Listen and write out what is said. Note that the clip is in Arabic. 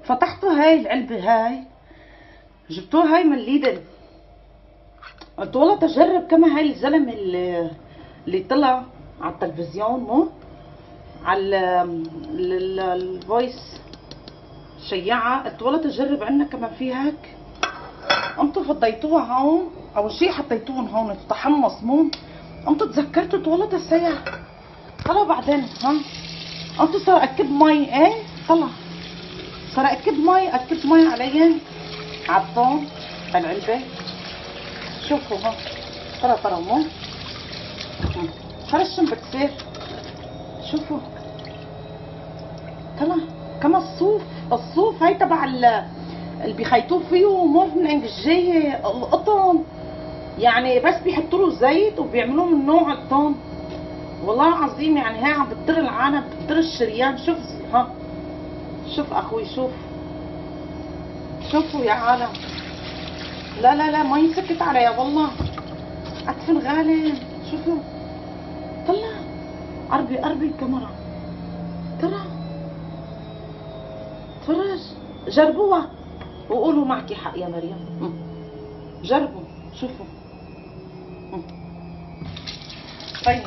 فتحتوا هاي العلبة هاي، جبتوها هاي من ليدل. قلت والله تجرب كما هاي الزلمة اللي طلع على التلفزيون، مو على الفويس شيعة. قلت والله تجرب عنا كمان في هيك. قمتوا فضيتوها هون، اول شي حطيتوهم هون تتحمص، مو قمتوا تذكرتوا قلت والله تسيح. طلع بعدين قمتوا صار اكب مي. ايه طلع صار اكب مي عليهم عالطون العلبة. شوفوا طلع مو هرشم بتصير. شوفوا طلع كما الصوف هاي تبع اللي بيخيطوه فيه، مو من انجية القطن يعني، بس بيحطوا له زيت وبيعملوه من نوع الطن. والله العظيم يعني هاي عم بتضر العالم، بتضر الشريان. شوف شوف اخوي، شوفوا يا عالم. لا ما ينسكت عليها والله، عطفن غالي. شوفوا طلع، قربي الكاميرا، ترى فرج. جربوها وقولوا معكي حق يا مريم. جربوا شوفوا. طيب